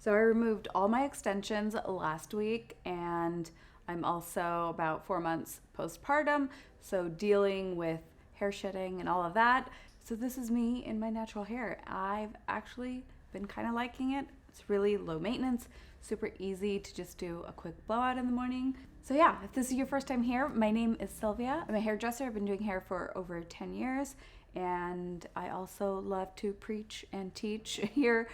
So I removed all my extensions last week, and I'm also about 4 months postpartum, so dealing with hair shedding and all of that. So this is me in my natural hair. I've actually been kind of liking it. It's really low maintenance, super easy to just do a quick blowout in the morning. So yeah, if this is your first time here, my name is Sylvia. I'm a hairdresser. I've been doing hair for over 10 years, and I also love to preach and teach here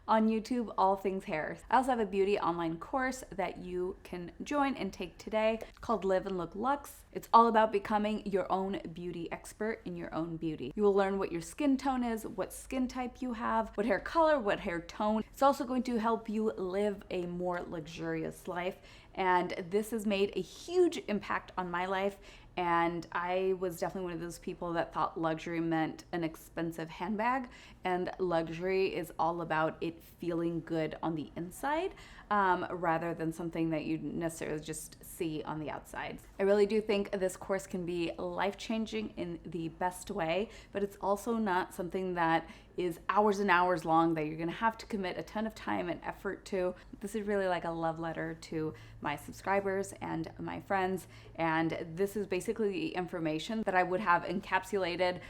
on YouTube all things hair. I also have a beauty online course that you can join and take today called Live and Look Luxe. It's all about becoming your own beauty expert in your own beauty. You will learn what your skin tone is, what skin type you have, what hair color, what hair tone. It's also going to help you live a more luxurious life. And this has made a huge impact on my life. And I was definitely one of those people that thought luxury meant an expensive handbag, and luxury is all about it feeling good on the inside rather than something that you necessarily just see on the outside. I really do think this course can be life-changing in the best way, but it's also not something that is hours and hours long that you're gonna have to commit a ton of time and effort to. This is really like a love letter to my subscribers and my friends, and this is basically the information that I would have encapsulated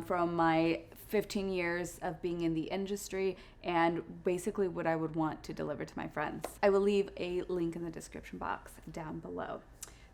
from my 15 years of being in the industry, and basically what I would want to deliver to my friends. I will leave a link in the description box down below.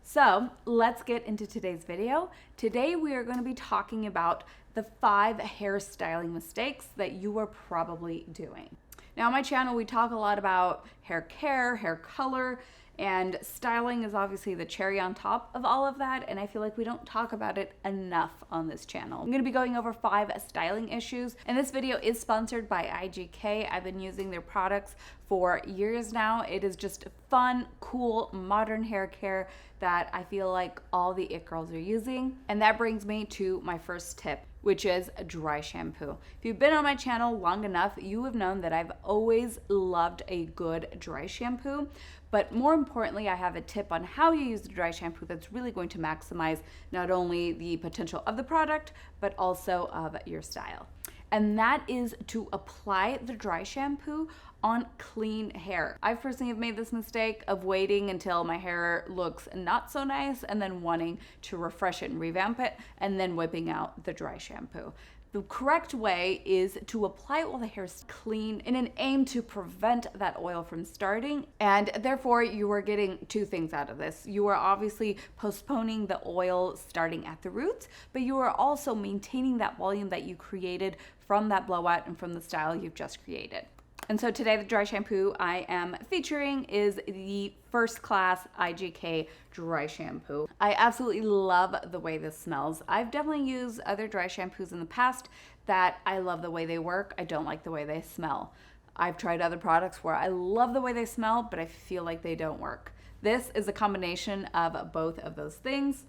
So let's get into today's video. Today we are going to be talking about the 5 hairstyling mistakes that you are probably doing. Now on my channel we talk a lot about hair care, hair color, and styling is obviously the cherry on top of all of that, and I feel like we don't talk about it enough on this channel. I'm going to be going over 5 styling issues, and this video is sponsored by IGK. I've been using their products for years now. It is just fun, cool, modern hair care that I feel like all the it girls are using. And that brings me to my first tip, which is dry shampoo. If you've been on my channel long enough, you have known that I've always loved a good dry shampoo. But more importantly, I have a tip on how you use the dry shampoo that's really going to maximize not only the potential of the product, but also of your style. And that is to apply the dry shampoo on clean hair. I personally have made this mistake of waiting until my hair looks not so nice and then wanting to refresh it and revamp it and then whipping out the dry shampoo. The correct way is to apply it while the hair is clean in an aim to prevent that oil from starting, and therefore you are getting 2 things out of this. You are obviously postponing the oil starting at the roots, but you are also maintaining that volume that you created from that blowout and from the style you've just created. And so today the dry shampoo I am featuring is the first class IGK dry shampoo. I absolutely love the way this smells. I've definitely used other dry shampoos in the past that I love the way they work. I don't like the way they smell. I've tried other products where I love the way they smell, but I feel like they don't work. This is a combination of both of those things.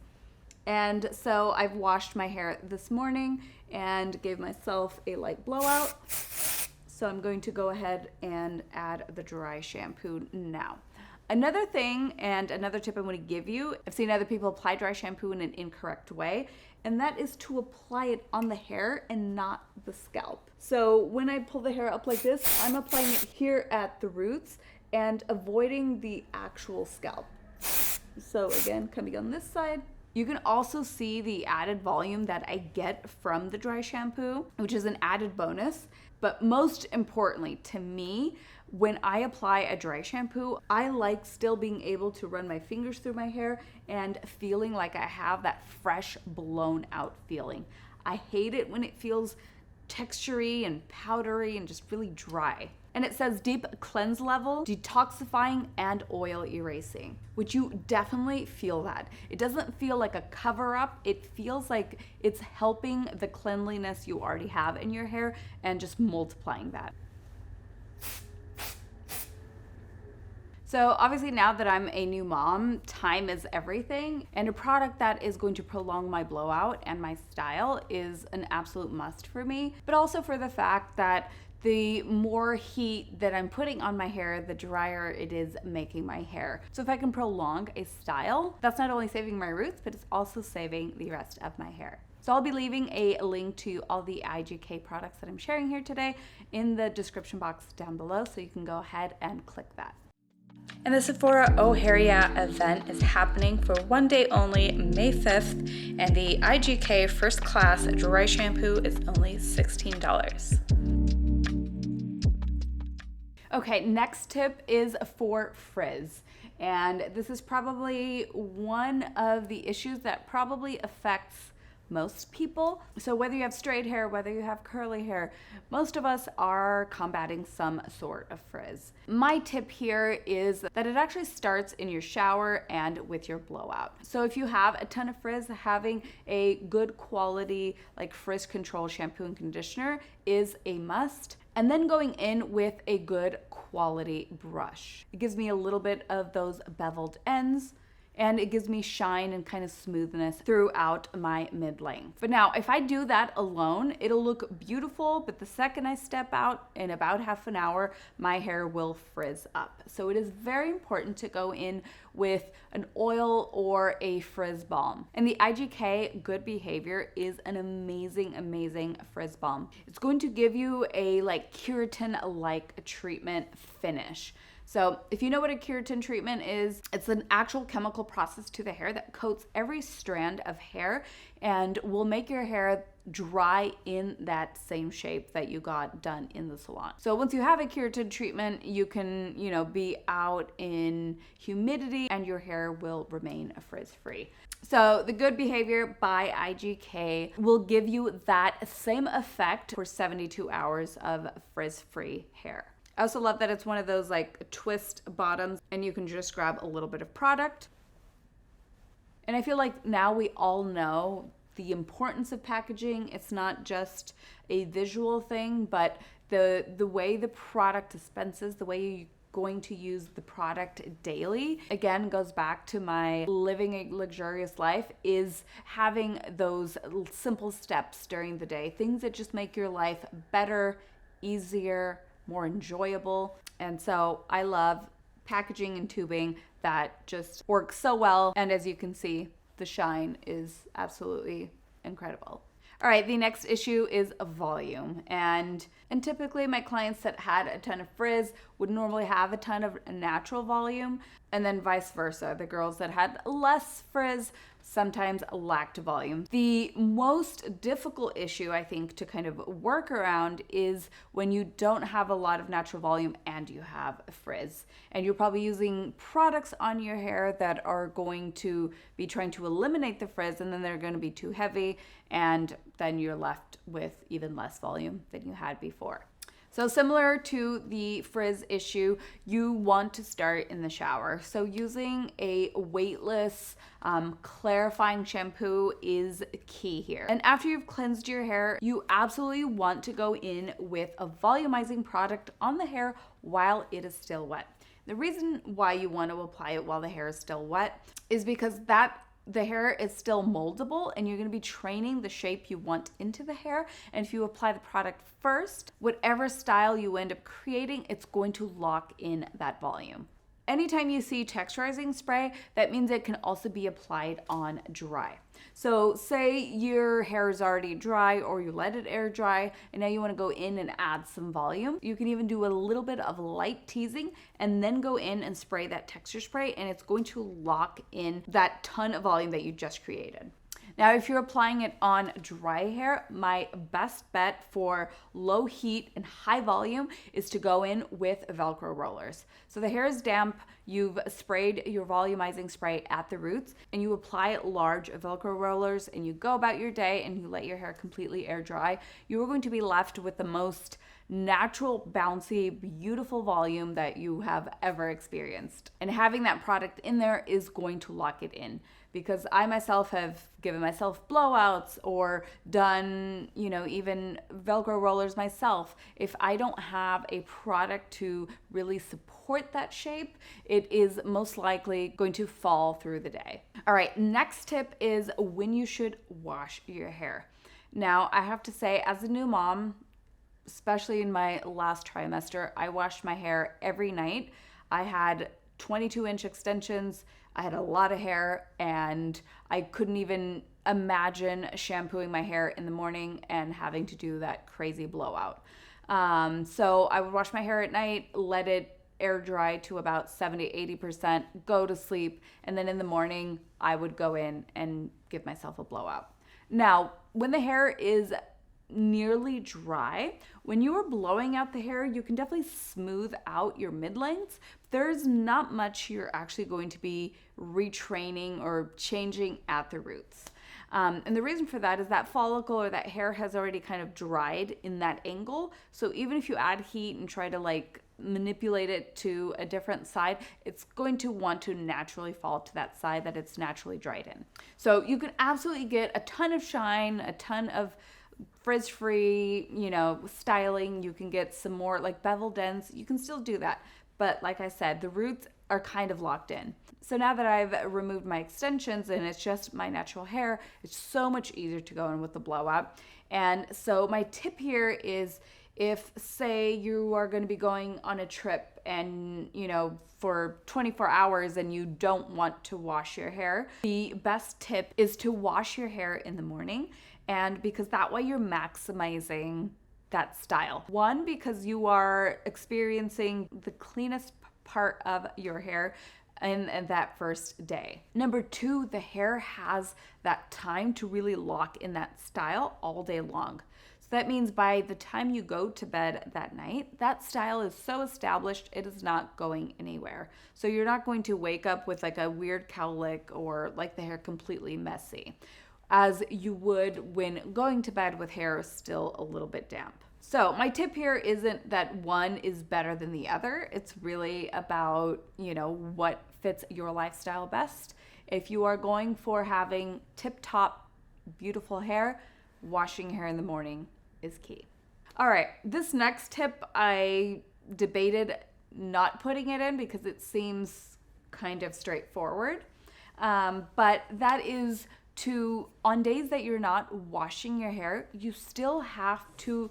And so I've washed my hair this morning and gave myself a light blowout. So I'm going to go ahead and add the dry shampoo now. Another thing and another tip I'm going to give you, I've seen other people apply dry shampoo in an incorrect way, and that is to apply it on the hair and not the scalp. So when I pull the hair up like this, I'm applying it here at the roots and avoiding the actual scalp. So again, coming on this side. You can also see the added volume that I get from the dry shampoo, which is an added bonus. But most importantly to me, when I apply a dry shampoo, I like still being able to run my fingers through my hair and feeling like I have that fresh, blown out feeling. I hate it when it feels textury and powdery and just really dry. And it says deep cleanse level, detoxifying and oil erasing, which you definitely feel that. It doesn't feel like a cover up. It feels like it's helping the cleanliness you already have in your hair and just multiplying that. So obviously now that I'm a new mom, time is everything, and a product that is going to prolong my blowout and my style is an absolute must for me, but also for the fact that the more heat that I'm putting on my hair, the drier it is making my hair. So if I can prolong a style, that's not only saving my roots, but it's also saving the rest of my hair. So I'll be leaving a link to all the IGK products that I'm sharing here today in the description box down below, so you can go ahead and click that. And the Sephora O'Harea event is happening for one day only, May 5th, and the IGK First Class Dry Shampoo is only $16. Okay, next tip is for frizz. And this is probably one of the issues that probably affects most people. So whether you have straight hair, whether you have curly hair, most of us are combating some sort of frizz. My tip here is that it actually starts in your shower and with your blowout. So if you have a ton of frizz, having a good quality like frizz control shampoo and conditioner is a must. And then going in with a good quality brush. It gives me a little bit of those beveled ends, and it gives me shine and kind of smoothness throughout my mid-length. But now, if I do that alone, it'll look beautiful, but the second I step out in about half an hour, my hair will frizz up. So it is very important to go in with an oil or a frizz balm. And the IGK Good Behavior is an amazing, amazing frizz balm. It's going to give you a like keratin-like treatment finish. So if you know what a keratin treatment is, it's an actual chemical process to the hair that coats every strand of hair and will make your hair dry in that same shape that you got done in the salon. So once you have a keratin treatment, you can, be out in humidity and your hair will remain frizz-free. So the Good Behavior by IGK will give you that same effect for 72 hours of frizz-free hair. I also love that it's one of those like twist bottoms and you can just grab a little bit of product. And I feel like now we all know the importance of packaging. It's not just a visual thing, but the way the product dispenses, the way you're going to use the product daily, again, goes back to my living a luxurious life, is having those simple steps during the day, things that just make your life better, easier, more enjoyable. And so I love packaging and tubing that just works so well. And as you can see, the shine is absolutely incredible. All right, the next issue is volume. And typically my clients that had a ton of frizz would normally have a ton of natural volume, and then vice versa. The girls that had less frizz sometimes lacked volume. The most difficult issue, I think, to kind of work around is when you don't have a lot of natural volume and you have frizz. And you're probably using products on your hair that are going to be trying to eliminate the frizz, and then they're going to be too heavy, and then you're left with even less volume than you had before. So similar to the frizz issue, you want to start in the shower. So using a weightless, clarifying shampoo is key here. And after you've cleansed your hair, you absolutely want to go in with a volumizing product on the hair while it is still wet. The reason why you want to apply it while the hair is still wet is because the hair is still moldable and you're going to be training the shape you want into the hair. And if you apply the product first, whatever style you end up creating, it's going to lock in that volume. Anytime you see texturizing spray, that means it can also be applied on dry. So say your hair is already dry or you let it air dry and now you want to go in and add some volume. You can even do a little bit of light teasing and then go in and spray that texture spray, and it's going to lock in that ton of volume that you just created. Now, if you're applying it on dry hair, my best bet for low heat and high volume is to go in with Velcro rollers. So the hair is damp, you've sprayed your volumizing spray at the roots, and you apply large Velcro rollers and you go about your day and you let your hair completely air dry. You are going to be left with the most natural, bouncy, beautiful volume that you have ever experienced. And having that product in there is going to lock it in. Because I myself have given myself blowouts or done, even Velcro rollers myself. If I don't have a product to really support that shape, it is most likely going to fall through the day. All right, next tip is when you should wash your hair. Now, I have to say, as a new mom, especially in my last trimester, I washed my hair every night. I had 22-inch extensions. I had a lot of hair and I couldn't even imagine shampooing my hair in the morning and having to do that crazy blowout. So I would wash my hair at night, let it air dry to about 70-80%, go to sleep, and then in the morning I would go in and give myself a blowout. Now, when the hair is nearly dry, when you are blowing out the hair, you can definitely smooth out your mid-lengths. There's not much you're actually going to be retraining or changing at the roots. And the reason for that is that follicle or that hair has already kind of dried in that angle. So even if you add heat and try to like manipulate it to a different side, it's going to want to naturally fall to that side that it's naturally dried in. So you can absolutely get a ton of shine, a ton of frizz-free, styling. You can get some more like beveled ends. You can still do that. But like I said, the roots are kind of locked in. So now that I've removed my extensions and it's just my natural hair, it's so much easier to go in with the blowout. And so my tip here is, if say you are going to be going on a trip and for 24 hours and you don't want to wash your hair, the best tip is to wash your hair in the morning, and because that way you're maximizing that style. One, because you are experiencing the cleanest part of your hair in that first day. Number two, the hair has that time to really lock in that style all day long. So that means by the time you go to bed that night, that style is so established, it is not going anywhere. So you're not going to wake up with like a weird cowlick or like the hair completely messy, as you would when going to bed with hair still a little bit damp. So my tip here isn't that one is better than the other. It's really about, what fits your lifestyle best. If you are going for having tip-top, beautiful hair, washing hair in the morning is key. All right, this next tip, I debated not putting it in because it seems kind of straightforward. But that is on days that you're not washing your hair, you still have to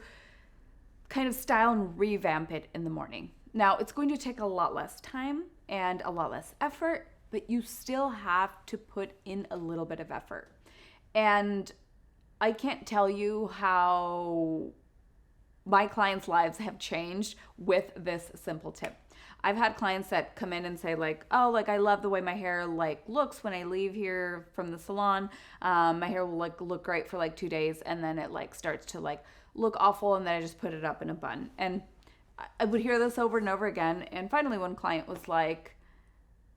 kind of style and revamp it in the morning. Now, it's going to take a lot less time and a lot less effort, but you still have to put in a little bit of effort. And I can't tell you how my clients' lives have changed with this simple tip. I've had clients that come in and say like, oh, like I love the way my hair like looks when I leave here from the salon. My hair will like look great for like 2 days, and then it like starts to like look awful, and then I just put it up in a bun. And I would hear this over and over again. And finally one client was like,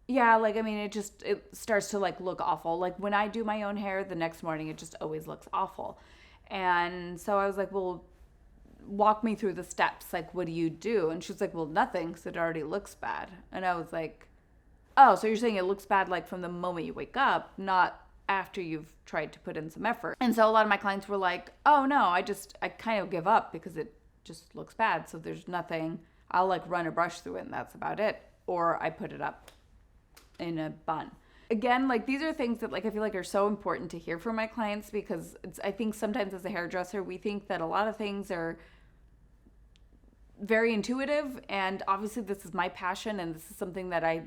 yeah, like, I mean, it starts to like look awful. Like when I do my own hair the next morning, it just always looks awful. And so I was like, well, walk me through the steps. Like, what do you do? And she was like, well, nothing, because it already looks bad. And I was like, oh, so you're saying it looks bad like from the moment you wake up, not after you've tried to put in some effort. And so a lot of my clients were like, oh no, I kind of give up because it just looks bad. So there's nothing, I'll like run a brush through it and that's about it. Or I put it up in a bun. Again, like these are things that like I feel like are so important to hear from my clients, because I think sometimes as a hairdresser, we think that a lot of things are very intuitive, and obviously this is my passion and this is something that I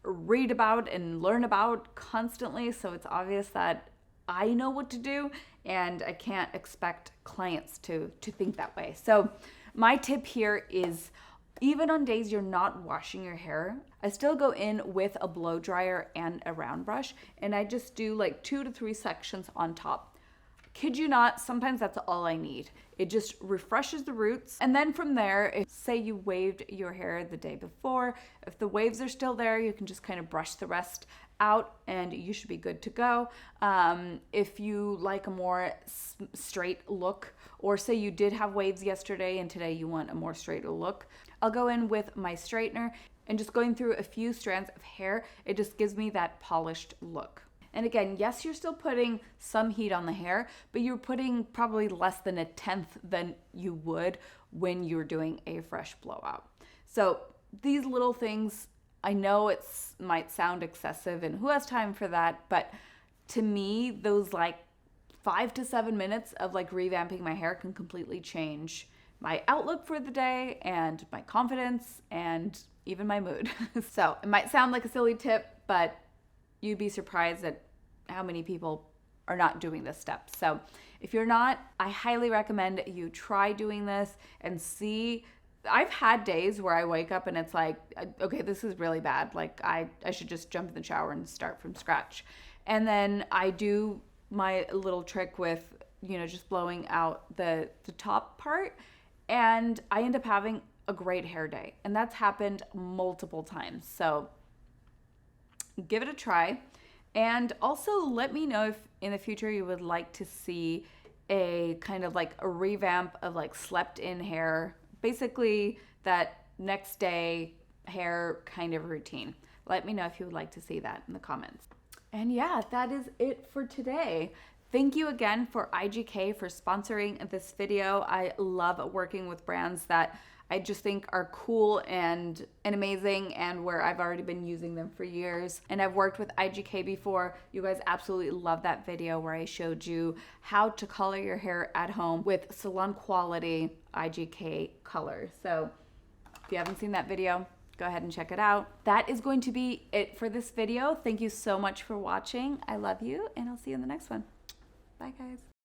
read about and learn about constantly, so it's obvious that I know what to do, and I can't expect clients to think that way. So my tip here is, even on days you're not washing your hair, I still go in with a blow dryer and a round brush, and I just do like 2 to 3 sections on top. Kid you not, sometimes that's all I need. It just refreshes the roots. And then from there, if say you waved your hair the day before, if the waves are still there, you can just kind of brush the rest out and you should be good to go. If you like a more straight look, or say you did have waves yesterday and today you want a more straighter look, I'll go in with my straightener and just going through a few strands of hair, it just gives me that polished look. And again, yes, you're still putting some heat on the hair, but you're putting probably less than 1/10 than you would when you're doing a fresh blowout. So these little things, I know it might sound excessive and who has time for that, but to me, those like 5 to 7 minutes of like revamping my hair can completely change my outlook for the day and my confidence and even my mood. So it might sound like a silly tip, but you'd be surprised at how many people are not doing this step. So if you're not, I highly recommend you try doing this and see. I've had days where I wake up and it's like, okay, this is really bad. Like I should just jump in the shower and start from scratch. And then I do my little trick with, just blowing out the top part, and I end up having a great hair day. And that's happened multiple times. So give it a try. And also let me know if in the future you would like to see a kind of like a revamp of like slept in hair, basically that next day hair kind of routine. Let me know if you would like to see that in the comments. And yeah, that is it for today. Thank you again for IGK for sponsoring this video. I love working with brands that I just think are cool and amazing, and where I've already been using them for years. And I've worked with IGK before. You guys absolutely love that video where I showed you how to color your hair at home with salon quality IGK color. So if you haven't seen that video, go ahead and check it out. That is going to be it for this video. Thank you so much for watching. I love you, and I'll see you in the next one. Bye, guys.